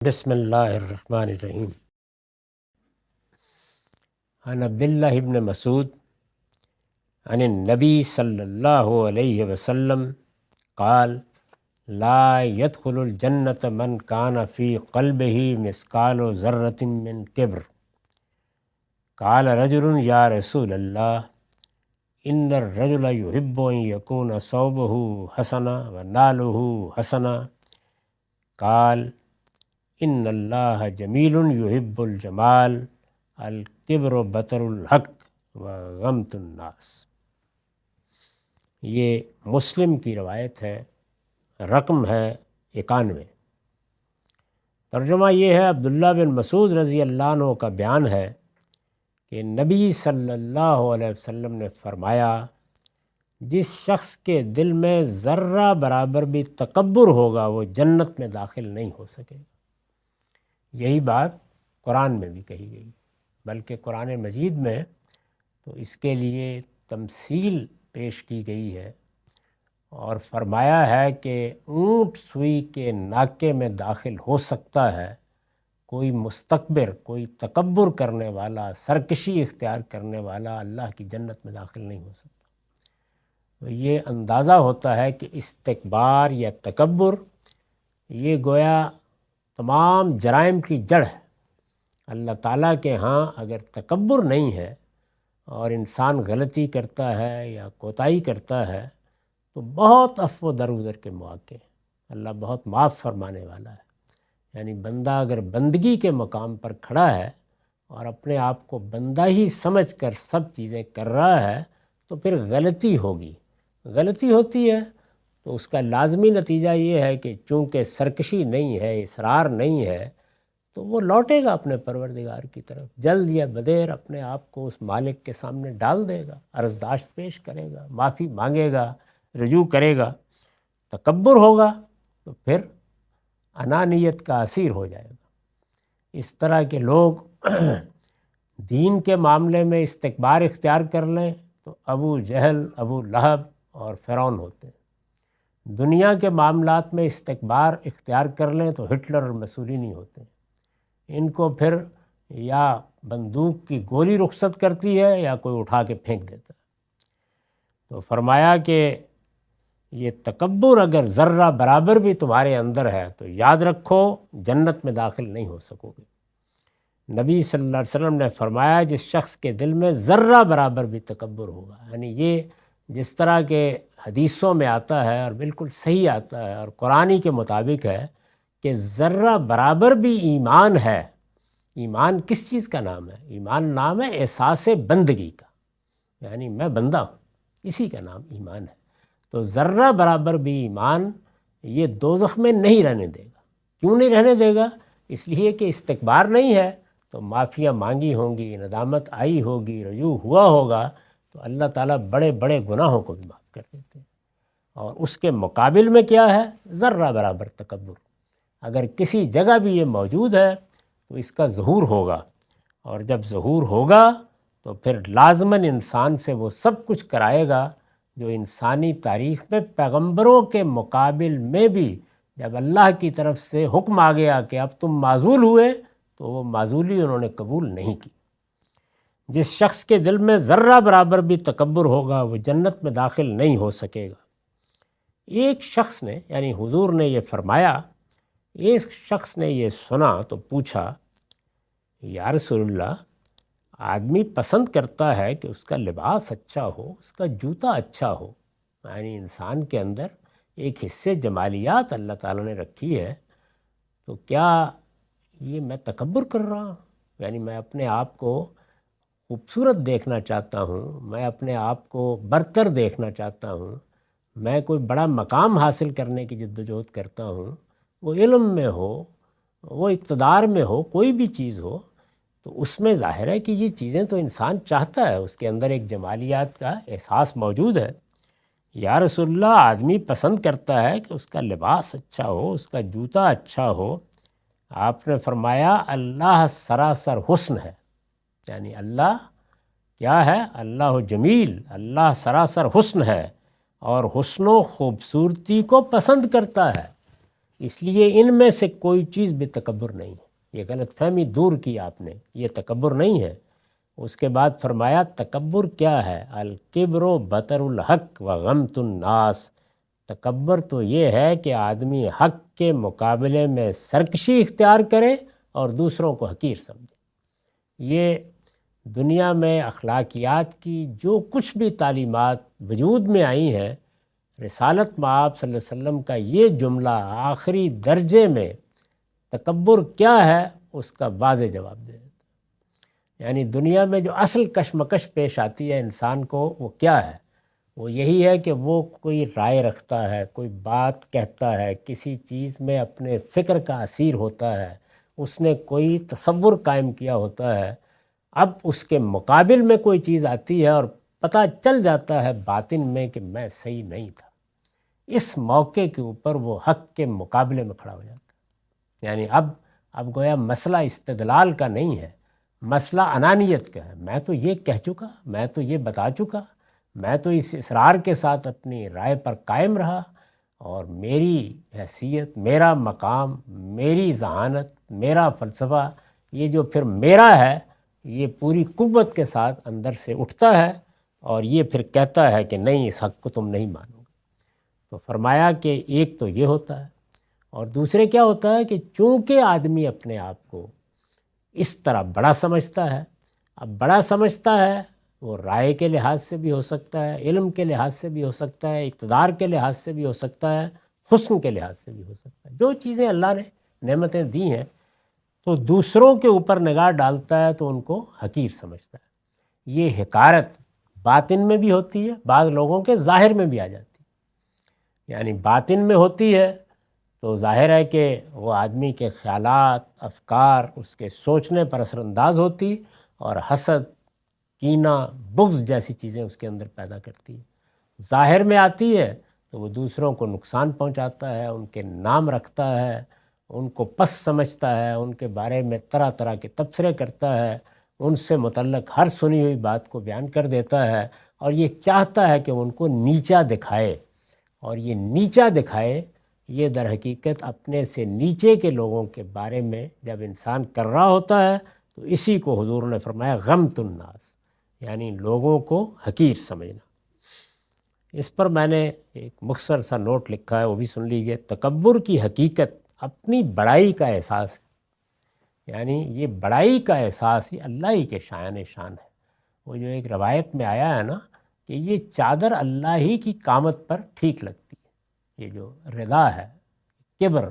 بسم اللہ الرحمن الرحیم۔ عن عبداللہ ابن مسعود عن النبی صلی اللہ علیہ وسلم قال لا يدخل الجنة من كان في قلبه مثقال ذرة من كبر۔ قال رجل یا رسول اللہ ان الرجل يحب ان يكون ثوبه حسنا وناله حسنا۔ قال ان اللہ جمیل یحب الجمال الکبر بطر الحق وغمط الناس۔ یہ مسلم کی روایت ہے، رقم ہے 91۔ ترجمہ یہ ہے، عبداللہ بن مسعود رضی اللہ عنہ کا بیان ہے کہ نبی صلی اللہ علیہ وسلم نے فرمایا، جس شخص کے دل میں ذرہ برابر بھی تکبر ہوگا وہ جنت میں داخل نہیں ہو سکے گا۔ یہی بات قرآن میں بھی کہی گئی، بلکہ قرآن مجید میں تو اس کے لیے تمثیل پیش کی گئی ہے اور فرمایا ہے کہ اونٹ سوئی کے ناکے میں داخل ہو سکتا ہے، کوئی مستکبر، کوئی تکبر کرنے والا، سرکشی اختیار کرنے والا اللہ کی جنت میں داخل نہیں ہو سکتا۔ تو یہ اندازہ ہوتا ہے کہ استکبار یا تکبر یہ گویا تمام جرائم کی جڑ ہے۔ اللہ تعالیٰ کے ہاں اگر تکبر نہیں ہے اور انسان غلطی کرتا ہے یا کوتاہی کرتا ہے تو بہت عفو و درگزر کے مواقع ہیں، اللہ بہت معاف فرمانے والا ہے۔ یعنی بندہ اگر بندگی کے مقام پر کھڑا ہے اور اپنے آپ کو بندہ ہی سمجھ کر سب چیزیں کر رہا ہے تو پھر غلطی ہوگی، غلطی ہوتی ہے تو اس کا لازمی نتیجہ یہ ہے کہ چونکہ سرکشی نہیں ہے، اصرار نہیں ہے، تو وہ لوٹے گا اپنے پروردگار کی طرف، جلد یا بدیر اپنے آپ کو اس مالک کے سامنے ڈال دے گا، عرضداشت پیش کرے گا، معافی مانگے گا، رجوع کرے گا۔ تکبر ہوگا تو پھر انانیت کا اسیر ہو جائے گا۔ اس طرح کے لوگ دین کے معاملے میں استکبار اختیار کر لیں تو ابو جہل، ابو لہب اور فرعون ہوتے ہیں۔ دنیا کے معاملات میں استکبار اختیار کر لیں تو ہٹلر اور مسولینی ہوتے ہیں۔ ان کو پھر یا بندوق کی گولی رخصت کرتی ہے یا کوئی اٹھا کے پھینک دیتا ہے۔ تو فرمایا کہ یہ تکبر اگر ذرہ برابر بھی تمہارے اندر ہے تو یاد رکھو جنت میں داخل نہیں ہو سکو گے۔ نبی صلی اللہ علیہ وسلم نے فرمایا جس شخص کے دل میں ذرہ برابر بھی تکبر ہوگا، یعنی یہ جس طرح کے حدیثوں میں آتا ہے اور بالکل صحیح آتا ہے اور قرآنی کے مطابق ہے کہ ذرہ برابر بھی ایمان ہے۔ ایمان کس چیز کا نام ہے؟ ایمان نام ہے احساس بندگی کا، یعنی میں بندہ ہوں، اسی کا نام ایمان ہے۔ تو ذرہ برابر بھی ایمان یہ دوزخ میں نہیں رہنے دے گا۔ کیوں نہیں رہنے دے گا؟ اس لیے کہ استکبار نہیں ہے تو معافیاں مانگی ہوں گی، ندامت آئی ہوگی، رجوع ہوا ہوگا، تو اللہ تعالیٰ بڑے بڑے گناہوں کو بھی معاف کر دیتے ہیں۔ اور اس کے مقابل میں کیا ہے؟ ذرہ برابر تکبر۔ اگر کسی جگہ بھی یہ موجود ہے تو اس کا ظہور ہوگا، اور جب ظہور ہوگا تو پھر لازماً انسان سے وہ سب کچھ کرائے گا جو انسانی تاریخ میں پیغمبروں کے مقابل میں بھی جب اللہ کی طرف سے حکم آ گیا کہ اب تم معزول ہوئے تو وہ معزولی انہوں نے قبول نہیں کی۔ جس شخص کے دل میں ذرہ برابر بھی تکبر ہوگا وہ جنت میں داخل نہیں ہو سکے گا۔ ایک شخص نے، یعنی حضور نے یہ فرمایا، ایک شخص نے یہ سنا تو پوچھا، یا رسول اللہ، آدمی پسند کرتا ہے کہ اس کا لباس اچھا ہو، اس کا جوتا اچھا ہو، یعنی انسان کے اندر ایک حصے جمالیات اللہ تعالیٰ نے رکھی ہے، تو کیا یہ میں تکبر کر رہا ہوں؟ یعنی میں اپنے آپ کو خوبصورت دیکھنا چاہتا ہوں، میں اپنے آپ کو برتر دیکھنا چاہتا ہوں، میں کوئی بڑا مقام حاصل کرنے کی جدوجہد کرتا ہوں، وہ علم میں ہو، وہ اقتدار میں ہو، کوئی بھی چیز ہو، تو اس میں ظاہر ہے کہ یہ چیزیں تو انسان چاہتا ہے، اس کے اندر ایک جمالیات کا احساس موجود ہے۔ یا رسول اللہ، آدمی پسند کرتا ہے کہ اس کا لباس اچھا ہو، اس کا جوتا اچھا ہو۔ آپ نے فرمایا اللہ سراسر حسن ہے، یعنی اللہ کیا ہے؟ اللہ جمیل، اللہ سراسر حسن ہے اور حسن و خوبصورتی کو پسند کرتا ہے۔ اس لیے ان میں سے کوئی چیز بھی تکبر نہیں ہے، یہ غلط فہمی دور کی آپ نے، یہ تکبر نہیں ہے۔ اس کے بعد فرمایا تکبر کیا ہے؟ الکبر و بطر الحق و غمت الناس، تکبر تو یہ ہے کہ آدمی حق کے مقابلے میں سرکشی اختیار کرے اور دوسروں کو حقیر سمجھے۔ یہ دنیا میں اخلاقیات کی جو کچھ بھی تعلیمات وجود میں آئی ہیں، رسالت مآب صلی اللہ علیہ وسلم کا یہ جملہ آخری درجے میں تکبر کیا ہے اس کا واضح جواب دے دیتا ہے۔ یعنی دنیا میں جو اصل کشمکش پیش آتی ہے انسان کو، وہ کیا ہے؟ وہ یہی ہے کہ وہ کوئی رائے رکھتا ہے، کوئی بات کہتا ہے، کسی چیز میں اپنے فکر کا اسیر ہوتا ہے، اس نے کوئی تصور قائم کیا ہوتا ہے، اب اس کے مقابل میں کوئی چیز آتی ہے اور پتہ چل جاتا ہے باطن میں کہ میں صحیح نہیں تھا، اس موقع کے اوپر وہ حق کے مقابلے میں کھڑا ہو جاتا ہے۔ یعنی اب گویا مسئلہ استدلال کا نہیں ہے، مسئلہ انانیت کا ہے۔ میں تو یہ کہہ چکا، میں تو یہ بتا چکا، میں تو اس اصرار کے ساتھ اپنی رائے پر قائم رہا، اور میری حیثیت، میرا مقام، میری ذہانت، میرا فلسفہ، یہ جو پھر میرا ہے، یہ پوری قوت کے ساتھ اندر سے اٹھتا ہے اور یہ پھر کہتا ہے کہ نہیں، اس حق کو تم نہیں مانو گے۔ تو فرمایا کہ ایک تو یہ ہوتا ہے، اور دوسرے کیا ہوتا ہے کہ چونکہ آدمی اپنے آپ کو اس طرح بڑا سمجھتا ہے، اب بڑا سمجھتا ہے، وہ رائے کے لحاظ سے بھی ہو سکتا ہے، علم کے لحاظ سے بھی ہو سکتا ہے، اقتدار کے لحاظ سے بھی ہو سکتا ہے، حسن کے لحاظ سے بھی ہو سکتا ہے، جو چیزیں اللہ نے نعمتیں دی ہیں، تو دوسروں کے اوپر نگاہ ڈالتا ہے تو ان کو حقیر سمجھتا ہے۔ یہ حقارت باطن میں بھی ہوتی ہے، بعض لوگوں کے ظاہر میں بھی آ جاتی ہے۔ یعنی باطن میں ہوتی ہے تو ظاہر ہے کہ وہ آدمی کے خیالات، افکار، اس کے سوچنے پر اثر انداز ہوتی، اور حسد، کینہ، بغض جیسی چیزیں اس کے اندر پیدا کرتی ہے۔ ظاہر میں آتی ہے تو وہ دوسروں کو نقصان پہنچاتا ہے، ان کے نام رکھتا ہے، ان کو پس سمجھتا ہے، ان کے بارے میں طرح طرح کے تبصرے کرتا ہے، ان سے متعلق ہر سنی ہوئی بات کو بیان کر دیتا ہے، اور یہ چاہتا ہے کہ ان کو نیچا دکھائے، اور یہ نیچا دکھائے، یہ در حقیقت اپنے سے نیچے کے لوگوں کے بارے میں جب انسان کر رہا ہوتا ہے تو اسی کو حضور نے فرمایا غمت الناس، یعنی لوگوں کو حقیر سمجھنا۔ اس پر میں نے ایک مختصر سا نوٹ لکھا ہے، وہ بھی سن لیجئے۔ تکبر کی حقیقت اپنی بڑائی کا احساس ہے، یعنی یہ بڑائی کا احساس ہی اللہ ہی کے شایان شان ہے۔ وہ جو ایک روایت میں آیا ہے نا کہ یہ چادر اللہ ہی کی قامت پر ٹھیک لگتی ہے، یہ جو رضا ہے، کبر،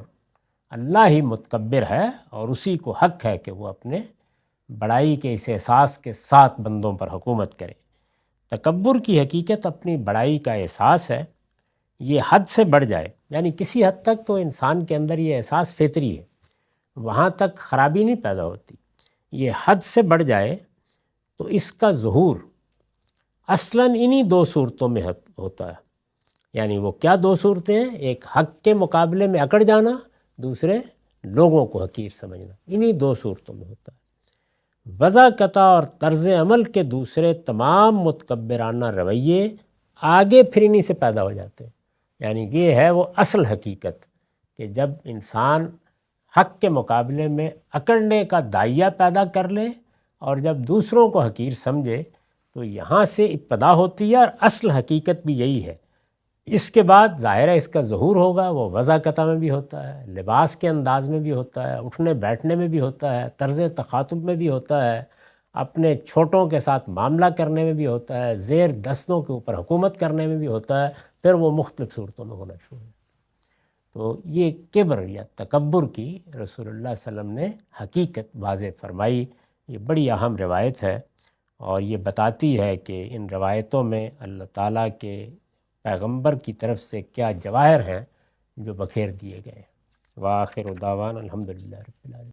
اللہ ہی متکبر ہے، اور اسی کو حق ہے کہ وہ اپنے بڑائی کے اس احساس کے ساتھ بندوں پر حکومت کرے۔ تکبر کی حقیقت اپنی بڑائی کا احساس ہے، یہ حد سے بڑھ جائے، یعنی کسی حد تک تو انسان کے اندر یہ احساس فطری ہے، وہاں تک خرابی نہیں پیدا ہوتی۔ یہ حد سے بڑھ جائے تو اس کا ظہور اصلاً انہی دو صورتوں میں ہوتا ہے۔ یعنی وہ کیا دو صورتیں ہیں؟ ایک حق کے مقابلے میں اکڑ جانا، دوسرے لوگوں کو حقیر سمجھنا، انہی دو صورتوں میں ہوتا ہے۔ وضاقتہ اور طرز عمل کے دوسرے تمام متکبرانہ رویے آگے پھر انہی سے پیدا ہو جاتے ہیں۔ یعنی یہ ہے وہ اصل حقیقت کہ جب انسان حق کے مقابلے میں اکڑنے کا داعیہ پیدا کر لے اور جب دوسروں کو حقیر سمجھے تو یہاں سے ابتدا ہوتی ہے، اور اصل حقیقت بھی یہی ہے۔ اس کے بعد ظاہر ہے اس کا ظہور ہوگا، وہ وضاقتہ میں بھی ہوتا ہے، لباس کے انداز میں بھی ہوتا ہے، اٹھنے بیٹھنے میں بھی ہوتا ہے، طرز تخاطب میں بھی ہوتا ہے، اپنے چھوٹوں کے ساتھ معاملہ کرنے میں بھی ہوتا ہے، زیر دستوں کے اوپر حکومت کرنے میں بھی ہوتا ہے، پھر وہ مختلف صورتوں میں ہونا شروع ہے۔ تو یہ کبر یا تکبر کی رسول اللہ صلی اللہ علیہ وسلم نے حقیقت واضح فرمائی۔ یہ بڑی اہم روایت ہے، اور یہ بتاتی ہے کہ ان روایتوں میں اللہ تعالیٰ کے پیغمبر کی طرف سے کیا جواہر ہیں جو بکھیر دیے گئے ہیں۔ وآخر دعوانا الحمدللہ رب العالمین۔